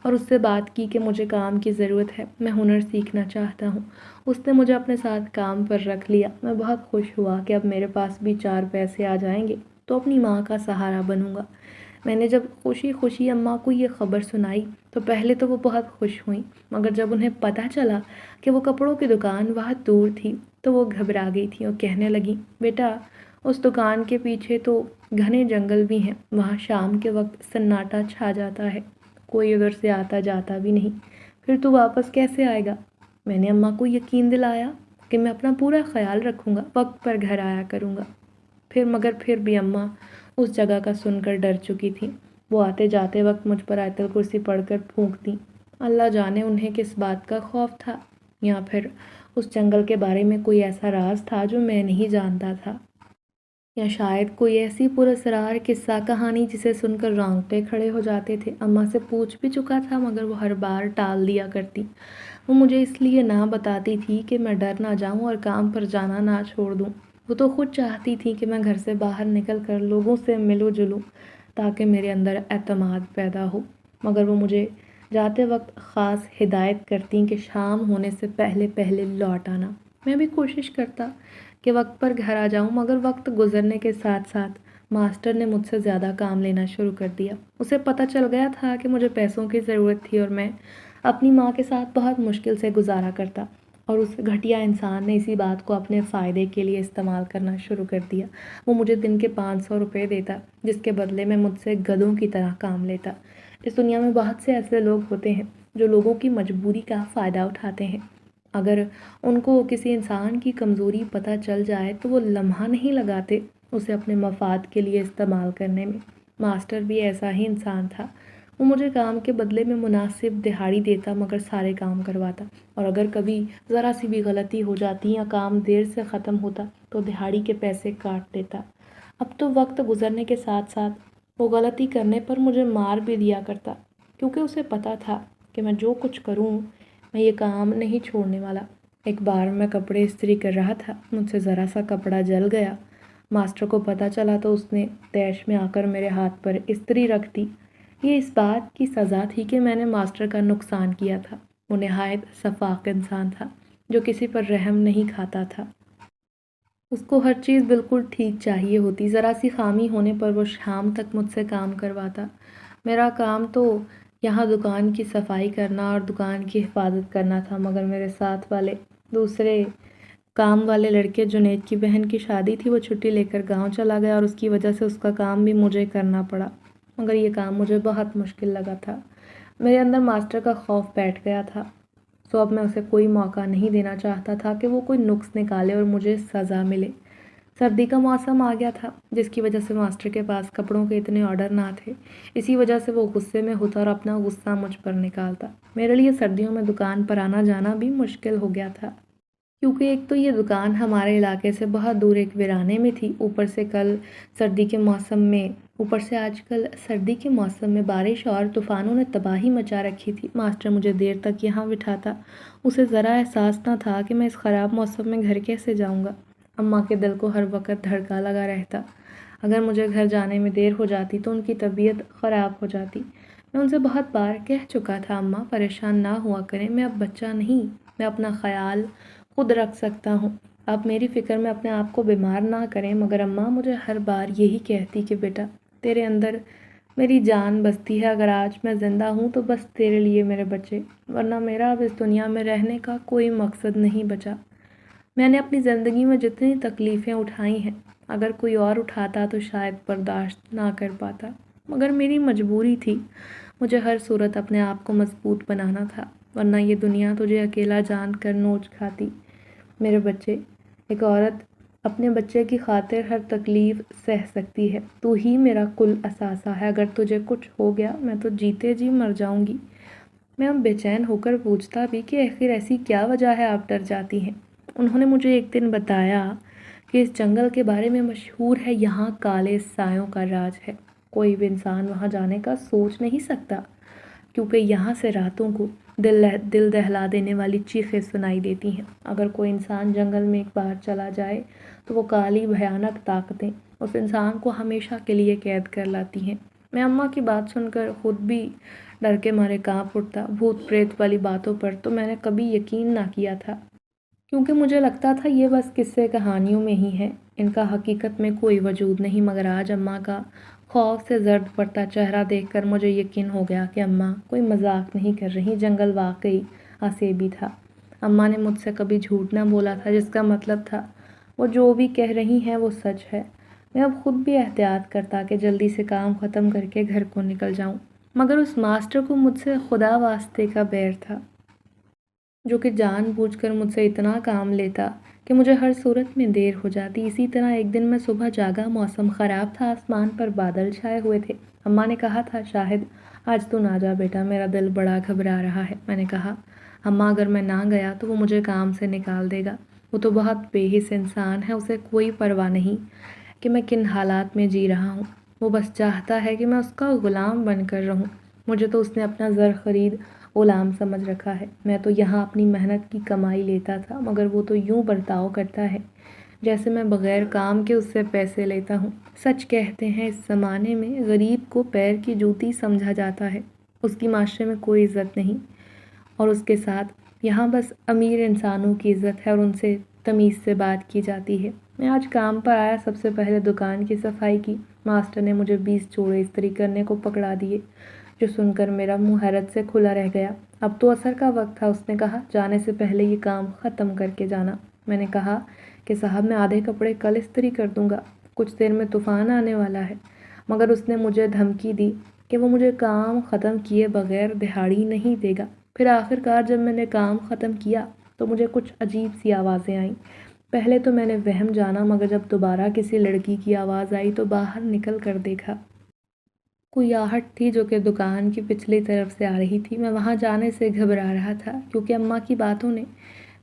A: اور اس سے بات کی کہ مجھے کام کی ضرورت ہے، میں ہنر سیکھنا چاہتا ہوں۔ اس نے مجھے اپنے ساتھ کام پر رکھ لیا۔ میں بہت خوش ہوا کہ اب میرے پاس بھی 4 پیسے آ جائیں گے تو اپنی ماں کا سہارا بنوں گا۔ میں نے جب خوشی خوشی اماں کو یہ خبر سنائی تو پہلے تو وہ بہت خوش ہوئیں، مگر جب انہیں پتہ چلا کہ وہ کپڑوں کی دکان بہت دور تھی تو وہ گھبرا گئی تھیں اور کہنے لگیں، بیٹا اس دکان کے پیچھے تو گھنے جنگل بھی ہیں، وہاں شام کے وقت سناٹا چھا جاتا ہے، کوئی ادھر سے آتا جاتا بھی نہیں، پھر تو واپس کیسے آئے گا؟ میں نے اماں کو یقین دلایا کہ میں اپنا پورا خیال رکھوں گا، وقت پر گھر آیا کروں گا۔ پھر بھی اماں اس جگہ کا سن کر ڈر چکی تھیں۔ وہ آتے جاتے وقت مجھ پر آیت الکرسی پڑھ کر پھونکتیں۔ اللہ جانے انہیں کس بات کا خوف تھا، یا پھر اس جنگل کے بارے میں کوئی ایسا راز تھا جو میں نہیں جانتا تھا، یا شاید کوئی ایسی پراسرار قصہ کہانی جسے سن کر رونگٹے کھڑے ہو جاتے تھے۔ اماں سے پوچھ بھی چکا تھا مگر وہ ہر بار ٹال دیا کرتی۔ وہ مجھے اس لیے نہ بتاتی تھی کہ میں ڈر نہ جاؤں اور کام پر جانا نہ چھوڑ دوں۔ وہ تو خود چاہتی تھی کہ میں گھر سے باہر نکل کر لوگوں سے ملوں جلوں تاکہ میرے اندر اعتماد پیدا ہو، مگر وہ مجھے جاتے وقت خاص ہدایت کرتیں کہ شام ہونے سے پہلے پہلے لوٹ آنا۔ میں بھی کوشش کرتا کہ وقت پر گھر آ جاؤں، مگر وقت گزرنے کے ساتھ ساتھ ماسٹر نے مجھ سے زیادہ کام لینا شروع کر دیا۔ اسے پتہ چل گیا تھا کہ مجھے پیسوں کی ضرورت تھی اور میں اپنی ماں کے ساتھ بہت مشکل سے گزارا کرتا، اور اس گھٹیا انسان نے اسی بات کو اپنے فائدے کے لیے استعمال کرنا شروع کر دیا۔ وہ مجھے دن کے 500 روپے دیتا، جس کے بدلے میں مجھ سے گدھوں کی طرح کام لیتا۔ اس دنیا میں بہت سے ایسے لوگ ہوتے ہیں جو لوگوں کی مجبوری کا فائدہ اٹھاتے ہیں۔ اگر ان کو کسی انسان کی کمزوری پتہ چل جائے تو وہ لمحہ نہیں لگاتے اسے اپنے مفاد کے لیے استعمال کرنے میں۔ ماسٹر بھی ایسا ہی انسان تھا۔ وہ مجھے کام کے بدلے میں مناسب دہاڑی دیتا، مگر سارے کام کرواتا، اور اگر کبھی ذرا سی بھی غلطی ہو جاتی یا کام دیر سے ختم ہوتا تو دہاڑی کے پیسے کاٹ دیتا۔ اب تو وقت گزرنے کے ساتھ ساتھ وہ غلطی کرنے پر مجھے مار بھی دیا کرتا، کیونکہ اسے پتہ تھا کہ میں جو کچھ کروں میں یہ کام نہیں چھوڑنے والا۔ ایک بار میں کپڑے استری کر رہا تھا، مجھ سے ذرا سا کپڑا جل گیا۔ ماسٹر کو پتہ چلا تو اس نے طیش میں آ کر میرے ہاتھ پر استری رکھ دی۔ یہ اس بات کی سزا تھی کہ میں نے ماسٹر کا نقصان کیا تھا۔ وہ نہایت شفاق انسان تھا جو کسی پر رحم نہیں کھاتا تھا۔ اس کو ہر چیز بالکل ٹھیک چاہیے ہوتی، ذرا سی خامی ہونے پر وہ شام تک مجھ سے کام کرواتا۔ میرا کام تو یہاں دکان کی صفائی کرنا اور دکان کی حفاظت کرنا تھا، مگر میرے ساتھ والے دوسرے کام والے لڑکے جنید کی بہن کی شادی تھی، وہ چھٹی لے کر گاؤں چلا گیا اور اس کی وجہ سے اس کا کام بھی مجھے کرنا پڑا، مگر یہ کام مجھے بہت مشکل لگا تھا۔ میرے اندر ماسٹر کا خوف بیٹھ گیا تھا، سو اب میں اسے کوئی موقع نہیں دینا چاہتا تھا کہ وہ کوئی نقص نکالے اور مجھے سزا ملے۔ سردی کا موسم آ گیا تھا، جس کی وجہ سے ماسٹر کے پاس کپڑوں کے اتنے آرڈر نہ تھے، اسی وجہ سے وہ غصے میں ہوتا اور اپنا غصہ مجھ پر نکالتا۔ میرے لیے سردیوں میں دکان پر آنا جانا بھی مشکل ہو گیا تھا۔ کیونکہ ایک تو یہ دکان ہمارے علاقے سے بہت دور ایک ویرانے میں تھی، اوپر سے آج کل سردی کے موسم میں بارش اور طوفانوں نے تباہی مچا رکھی تھی۔ ماسٹر مجھے دیر تک یہاں بٹھاتا، اسے ذرا احساس نہ تھا کہ میں اس خراب موسم میں گھر کیسے جاؤں گا۔ اماں کے دل کو ہر وقت دھڑکا لگا رہتا، اگر مجھے گھر جانے میں دیر ہو جاتی تو ان کی طبیعت خراب ہو جاتی۔ میں ان سے بہت بار کہہ چکا تھا، اماں پریشان نہ ہوا کریں، میں اب بچہ نہیں، میں اپنا خیال خود رکھ سکتا ہوں، آپ میری فکر میں اپنے آپ کو بیمار نہ کریں۔ مگر اماں مجھے ہر بار یہی کہتی کہ بیٹا تیرے اندر میری جان بستی ہے، اگر آج میں زندہ ہوں تو بس تیرے لیے میرے بچے، ورنہ میرا اب اس دنیا میں رہنے کا کوئی مقصد نہیں بچا۔ میں نے اپنی زندگی میں جتنی تکلیفیں اٹھائی ہیں، اگر کوئی اور اٹھاتا تو شاید برداشت نہ کر پاتا، مگر میری مجبوری تھی، مجھے ہر صورت اپنے آپ کو مضبوط بنانا تھا، ورنہ یہ دنیا تجھے اکیلا جان کر نوچ کھاتی۔ میرے بچے، ایک عورت اپنے بچے کی خاطر ہر تکلیف سہ سکتی ہے، تو ہی میرا کل اثاثہ ہے، اگر تجھے کچھ ہو گیا میں تو جیتے جی مر جاؤں گی۔ میں اب بے چین ہو کر پوچھتا بھی کہ آخر ایسی کیا وجہ ہے آپ ڈر جاتی ہیں؟ انہوں نے مجھے ایک دن بتایا کہ اس جنگل کے بارے میں مشہور ہے، یہاں کالے سایوں کا راج ہے، کوئی بھی انسان وہاں جانے کا سوچ نہیں سکتا، کیونکہ یہاں سے راتوں کو دل دہلا دینے والی چیخیں سنائی دیتی ہیں۔ اگر کوئی انسان جنگل میں ایک بار چلا جائے تو وہ کالی بھیانک طاقتیں اس انسان کو ہمیشہ کے لیے قید کر لاتی ہیں۔ میں اماں کی بات سن کر خود بھی ڈر کے مارے کانپ اٹھتا، بھوت پریت والی باتوں پر تو میں نے کبھی یقین نہ کیا تھا، کیونکہ مجھے لگتا تھا یہ بس قصے کہانیوں میں ہی ہیں، ان کا حقیقت میں کوئی وجود نہیں۔ مگر آج اماں کا خوف سے زرد پڑتا چہرہ دیکھ کر مجھے یقین ہو گیا کہ اماں کوئی مذاق نہیں کر رہی، جنگل واقعی عصیبی تھا۔ اماں نے مجھ سے کبھی جھوٹ نہ بولا تھا، جس کا مطلب تھا وہ جو بھی کہہ رہی ہیں وہ سچ ہے۔ میں اب خود بھی احتیاط کرتا کہ جلدی سے کام ختم کر کے گھر کو نکل جاؤں، مگر اس ماسٹر کو مجھ سے خدا واسطے کا بیر تھا، جو کہ جان بوجھ کر مجھ سے اتنا کام لیتا کہ مجھے ہر صورت میں دیر ہو جاتی۔ اسی طرح ایک دن میں صبح جاگا، موسم خراب تھا، آسمان پر بادل چھائے ہوئے تھے۔ اماں نے کہا تھا، شاہد آج تو نہ جا بیٹا، میرا دل بڑا گھبرا رہا ہے۔ میں نے کہا، اماں اگر میں نہ گیا تو وہ مجھے کام سے نکال دے گا، وہ تو بہت بے حس انسان ہے، اسے کوئی پرواہ نہیں کہ میں کن حالات میں جی رہا ہوں، وہ بس چاہتا ہے کہ میں اس کا غلام بن کر رہوں۔ مجھے تو اس نے اپنا زر خرید غلام سمجھ رکھا ہے، میں تو یہاں اپنی محنت کی کمائی لیتا تھا، مگر وہ تو یوں برتاؤ کرتا ہے جیسے میں بغیر کام کے اس سے پیسے لیتا ہوں۔ سچ کہتے ہیں اس زمانے میں غریب کو پیر کی جوتی سمجھا جاتا ہے، اس کی معاشرے میں کوئی عزت نہیں، اور اس کے ساتھ یہاں بس امیر انسانوں کی عزت ہے اور ان سے تمیز سے بات کی جاتی ہے۔ میں آج کام پر آیا، سب سے پہلے دکان کی صفائی کی۔ ماسٹر نے مجھے 20 جوڑے استری کرنے کو پکڑا دیے، جو سن کر میرا منہ حیرت سے کھلا رہ گیا۔ اب تو عصر کا وقت تھا، اس نے کہا، جانے سے پہلے یہ کام ختم کر کے جانا۔ میں نے کہا کہ صاحب میں آدھے کپڑے کل استری کر دوں گا، کچھ دیر میں طوفان آنے والا ہے، مگر اس نے مجھے دھمکی دی کہ وہ مجھے کام ختم کیے بغیر دہاڑی نہیں دے گا۔ پھر آخر کار جب میں نے کام ختم کیا تو مجھے کچھ عجیب سی آوازیں آئیں۔ پہلے تو میں نے وہم جانا، مگر جب دوبارہ کسی لڑکی کی آواز آئی تو باہر نکل کر دیکھا، کوئی آہٹ تھی جو کہ دکان کی پچھلی طرف سے آ رہی تھی۔ میں وہاں جانے سے گھبرا رہا تھا، کیونکہ اماں کی باتوں نے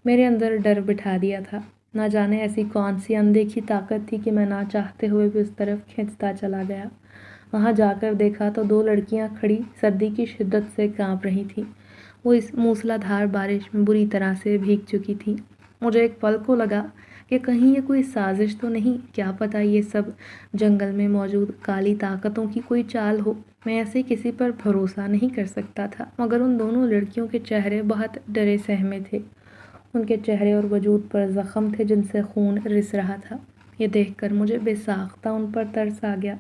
A: میرے اندر ڈر بٹھا دیا تھا۔ نہ جانے ایسی کون سی اندیکھی طاقت تھی کہ میں نہ چاہتے ہوئے بھی اس طرف کھینچتا چلا گیا۔ وہاں جا کر دیکھا تو 2 لڑکیاں کھڑی سردی کی شدت سے کانپ رہی تھیں، وہ اس موسلا دھار بارش میں بری طرح سے بھیگ چکی تھیں۔ مجھے ایک پل کو لگا کہ کہیں یہ کوئی سازش تو نہیں، کیا پتہ یہ سب جنگل میں موجود کالی طاقتوں کی کوئی چال ہو۔ میں ایسے کسی پر بھروسہ نہیں کر سکتا تھا، مگر ان دونوں لڑکیوں کے چہرے بہت ڈرے سہمے تھے، ان کے چہرے اور وجود پر زخم تھے جن سے خون رس رہا تھا۔ یہ دیکھ کر مجھے بے ساختہ ان پر ترس آ گیا،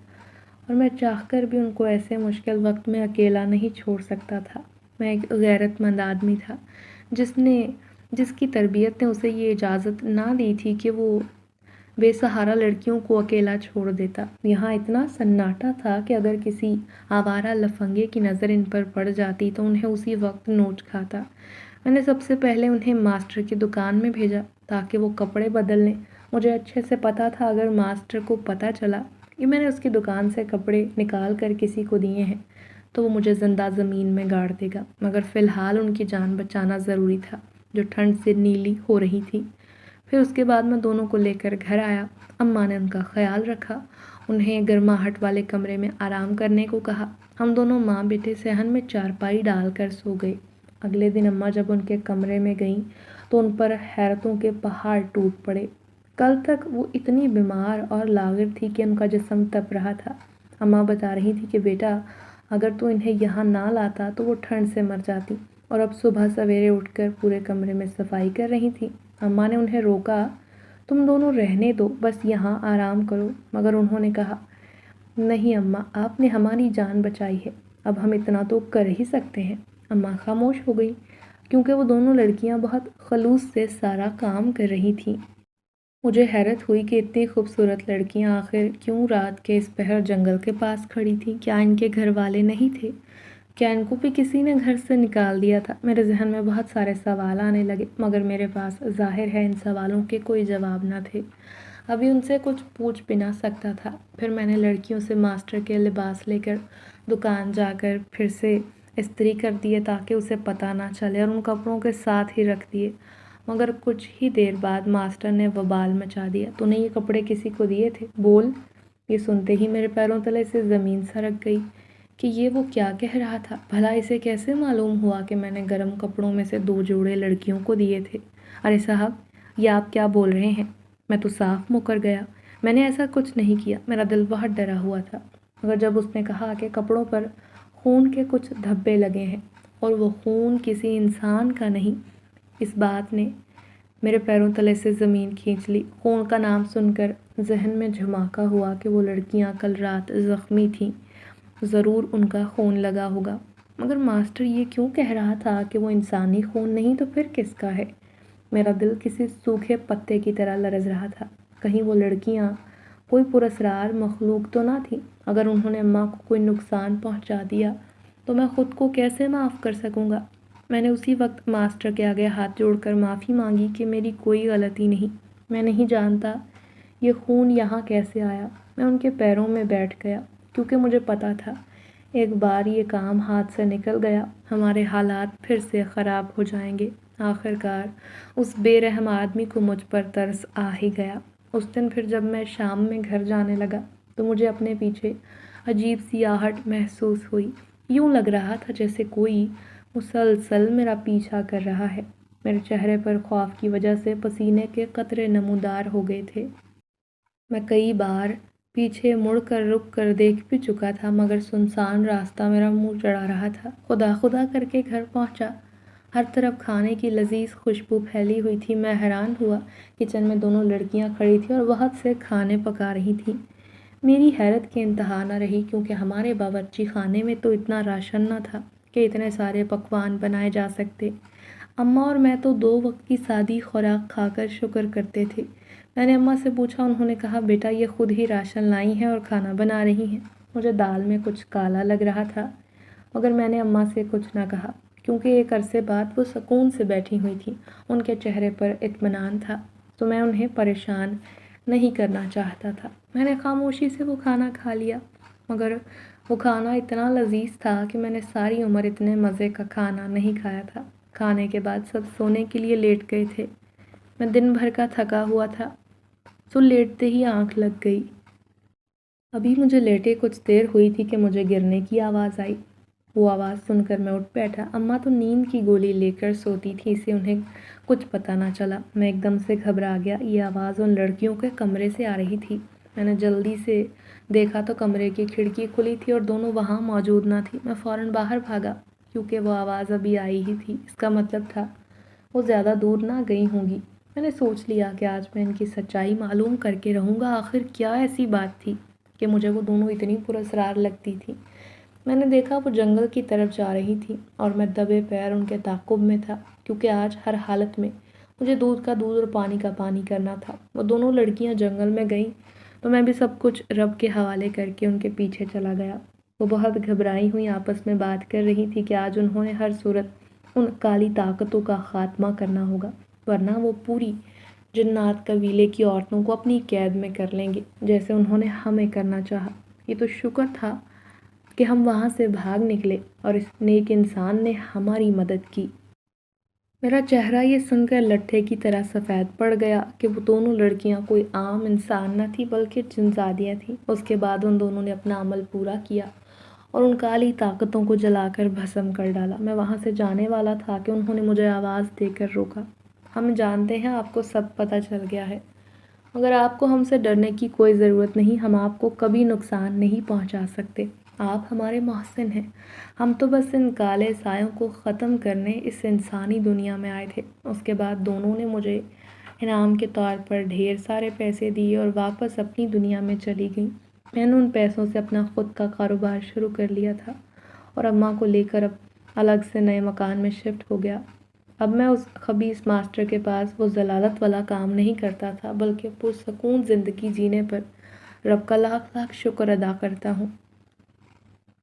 A: اور میں چاہ کر بھی ان کو ایسے مشکل وقت میں اکیلا نہیں چھوڑ سکتا تھا۔ میں ایک غیرت مند آدمی تھا، جس کی تربیت نے اسے یہ اجازت نہ دی تھی کہ وہ بے سہارا لڑکیوں کو اکیلا چھوڑ دیتا۔ یہاں اتنا سناٹا تھا کہ اگر کسی آوارہ لفنگے کی نظر ان پر پڑ جاتی تو انہیں اسی وقت نوچ کھاتا۔ میں نے سب سے پہلے انہیں ماسٹر کی دکان میں بھیجا تاکہ وہ کپڑے بدل لیں۔ مجھے اچھے سے پتا تھا اگر ماسٹر کو پتہ چلا کہ میں نے اس کی دکان سے کپڑے نکال کر کسی کو دیے ہیں تو وہ مجھے زندہ زمین میں گاڑ دے گا، مگر فی الحال ان کی جان بچانا ضروری تھا، جو ٹھنڈ سے نیلی ہو رہی تھی۔ پھر اس کے بعد میں دونوں کو لے کر گھر آیا۔ اماں نے ان کا خیال رکھا، انہیں گرماہٹ والے کمرے میں آرام کرنے کو کہا۔ ہم دونوں ماں بیٹے صحن میں چارپائی ڈال کر سو گئے۔ اگلے دن اماں جب ان کے کمرے میں گئیں تو ان پر حیرتوں کے پہاڑ ٹوٹ پڑے۔ کل تک وہ اتنی بیمار اور لاغر تھی کہ ان کا جسم تپ رہا تھا۔ اماں بتا رہی تھی کہ بیٹا، اگر تو انہیں یہاں نہ لاتا تو وہ ٹھنڈ سے مر جاتی، اور اب صبح سویرے اٹھ کر پورے کمرے میں صفائی کر رہی تھی۔ اماں نے انہیں روکا، تم دونوں رہنے دو، بس یہاں آرام کرو، مگر انہوں نے کہا، نہیں اماں، آپ نے ہماری جان بچائی ہے، اب ہم اتنا تو کر ہی سکتے ہیں۔ اماں خاموش ہو گئی، کیونکہ وہ دونوں لڑکیاں بہت خلوص سے سارا کام کر رہی تھیں۔ مجھے حیرت ہوئی کہ اتنی خوبصورت لڑکیاں آخر کیوں رات کے اس پہر جنگل کے پاس کھڑی تھیں؟ کیا ان کے گھر والے نہیں تھے؟ کیا ان کو بھی کسی نے گھر سے نکال دیا تھا؟ میرے ذہن میں بہت سارے سوال آنے لگے، مگر میرے پاس ظاہر ہے ان سوالوں کے کوئی جواب نہ تھے۔ ابھی ان سے کچھ پوچھ بھی نہ سکتا تھا۔ پھر میں نے لڑکیوں سے ماسٹر کے لباس لے کر دکان جا کر پھر سے استری کر دیے تاکہ اسے پتہ نہ چلے، اور ان کپڑوں کے ساتھ ہی رکھ دیے۔ مگر کچھ ہی دیر بعد ماسٹر نے وبال مچا دیا، تو نے یہ کپڑے کسی کو دیے تھے؟ بول۔ یہ سنتے ہی میرے پیروں تلے سے زمین سرک گئی کہ یہ وہ کیا کہہ رہا تھا۔ بھلا اسے کیسے معلوم ہوا کہ میں نے گرم کپڑوں میں سے 2 جوڑے لڑکیوں کو دیے تھے؟ ارے صاحب، یہ آپ کیا بول رہے ہیں؟ میں تو صاف مکر گیا، میں نے ایسا کچھ نہیں کیا، میرا دل بہت ڈرا ہوا تھا۔ مگر جب اس نے کہا کہ کپڑوں پر خون کے کچھ دھبے لگے ہیں اور وہ خون کسی انسان کا نہیں، اس بات نے میرے پیروں تلے سے زمین کھینچ لی۔ خون کا نام سن کر ذہن میں جھماکا ہوا کہ وہ لڑکیاں کل رات زخمی تھیں، ضرور ان کا خون لگا ہوگا۔ مگر ماسٹر یہ کیوں کہہ رہا تھا کہ وہ انسانی خون نہیں تو پھر کس کا ہے؟ میرا دل کسی سوکھے پتے کی طرح لرز رہا تھا۔ کہیں وہ لڑکیاں کوئی پراسرار مخلوق تو نہ تھی؟ اگر انہوں نے اماں کو کوئی نقصان پہنچا دیا تو میں خود کو کیسے معاف کر سکوں گا؟ میں نے اسی وقت ماسٹر کے آگے ہاتھ جوڑ کر معافی مانگی کہ میری کوئی غلطی نہیں، میں نہیں جانتا یہ خون یہاں کیسے آیا۔ میں ان کے پیروں میں بیٹھ گیا، کیونکہ مجھے پتا تھا ایک بار یہ کام ہاتھ سے نکل گیا ہمارے حالات پھر سے خراب ہو جائیں گے۔ آخر کار اس بے رحم آدمی کو مجھ پر ترس آ ہی گیا۔ اس دن پھر جب میں شام میں گھر جانے لگا تو مجھے اپنے پیچھے عجیب سی آہٹ محسوس ہوئی، یوں لگ رہا تھا جیسے کوئی مسلسل میرا پیچھا کر رہا ہے۔ میرے چہرے پر خوف کی وجہ سے پسینے کے قطرے نمودار ہو گئے تھے۔ میں کئی بار پیچھے مڑ کر رک کر دیکھ بھی چکا تھا، مگر سنسان راستہ میرا منہ چڑھا رہا تھا۔ خدا خدا کر کے گھر پہنچا۔ ہر طرف کھانے کی لذیذ خوشبو پھیلی ہوئی تھی۔ میں حیران ہوا، کچن میں دونوں لڑکیاں کھڑی تھیں اور بہت سے کھانے پکا رہی تھیں۔ میری حیرت کی انتہا نہ رہی، کیونکہ ہمارے باورچی خانے میں تو اتنا راشن نہ تھا کہ اتنے سارے پکوان بنائے جا سکتے۔ اماں اور میں تو 2 وقت کی سادی خوراک کھا کر شکر کرتے تھے۔ میں نے اماں سے پوچھا، انہوں نے کہا، بیٹا یہ خود ہی راشن لائی ہیں اور کھانا بنا رہی ہیں۔ مجھے دال میں کچھ کالا لگ رہا تھا، مگر میں نے اماں سے کچھ نہ کہا، کیونکہ ایک عرصے بعد وہ سکون سے بیٹھی ہوئی تھیں، ان کے چہرے پر اطمینان تھا، تو میں انہیں پریشان نہیں کرنا چاہتا تھا۔ میں نے خاموشی سے وہ کھانا کھا لیا، مگر وہ کھانا اتنا لذیذ تھا کہ میں نے ساری عمر اتنے مزے کا کھانا نہیں کھایا تھا۔ کھانے کے بعد سب سونے کے لیے لیٹ گئے تھے۔ میں دن بھر کا تھکا ہوا تھا، تو لیٹتے ہی آنکھ لگ گئی۔ ابھی مجھے لیٹے کچھ دیر ہوئی تھی کہ مجھے گرنے کی آواز آئی۔ وہ آواز سن کر میں اٹھ بیٹھا۔ اماں تو نیند کی گولی لے کر سوتی تھی، اسے انہیں کچھ پتہ نہ چلا۔ میں ایک دم سے گھبرا گیا۔ یہ آواز ان لڑکیوں کے کمرے سے آ رہی تھی۔ میں نے جلدی سے دیکھا تو کمرے کی کھڑکی کھلی تھی اور دونوں وہاں موجود نہ تھی۔ میں فوراً باہر بھاگا، کیونکہ وہ آواز ابھی آئی ہی تھی، اس کا مطلب تھا وہ زیادہ دور نہ گئی ہوں گی۔ میں نے سوچ لیا کہ آج میں ان کی سچائی معلوم کر کے رہوں گا۔ آخر کیا ایسی بات تھی کہ مجھے وہ دونوں اتنی پراسرار لگتی تھی؟ میں نے دیکھا وہ جنگل کی طرف جا رہی تھی اور میں دبے پیر ان کے تعاقب میں تھا، کیونکہ آج ہر حالت میں مجھے دودھ کا دودھ اور پانی کا پانی کرنا تھا۔ وہ دونوں لڑکیاں جنگل میں گئیں تو میں بھی سب کچھ رب کے حوالے کر کے ان کے پیچھے چلا گیا۔ وہ بہت گھبرائی ہوئی آپس میں بات کر رہی تھی کہ آج انہوں نے ہر صورت ان کالی طاقتوں کا خاتمہ کرنا ہوگا، ورنہ وہ پوری جنات قبیلے کی عورتوں کو اپنی قید میں کر لیں گے، جیسے انہوں نے ہمیں کرنا چاہا۔ یہ تو شکر تھا کہ ہم وہاں سے بھاگ نکلے اور اس نیک انسان نے ہماری مدد کی۔ میرا چہرہ یہ سن کر لٹھے کی طرح سفید پڑ گیا کہ وہ دونوں لڑکیاں کوئی عام انسان نہ تھی بلکہ جنزادیاں تھیں۔ اس کے بعد ان دونوں نے اپنا عمل پورا کیا اور ان کالی طاقتوں کو جلا کر بھسم کر ڈالا۔ میں وہاں سے جانے والا تھا کہ انہوں نے مجھے آواز دے کر روکا۔ ہم جانتے ہیں آپ کو سب پتہ چل گیا ہے، مگر آپ کو ہم سے ڈرنے کی کوئی ضرورت نہیں، ہم آپ کو کبھی نقصان نہیں پہنچا سکتے، آپ ہمارے محسن ہیں، ہم تو بس ان کالے سایوں کو ختم کرنے اس انسانی دنیا میں آئے تھے۔ اس کے بعد دونوں نے مجھے انعام کے طور پر ڈھیر سارے پیسے دیے اور واپس اپنی دنیا میں چلی گئیں۔ میں نے ان پیسوں سے اپنا خود کا کاروبار شروع کر لیا تھا اور اماں کو لے کر اب الگ سے نئے مکان میں شفٹ ہو گیا۔ اب میں اس خبیث ماسٹر کے پاس وہ ضلالت والا کام نہیں کرتا تھا بلکہ پرسکون زندگی جینے پر رب کا لاکھ لاکھ شکر ادا کرتا ہوں۔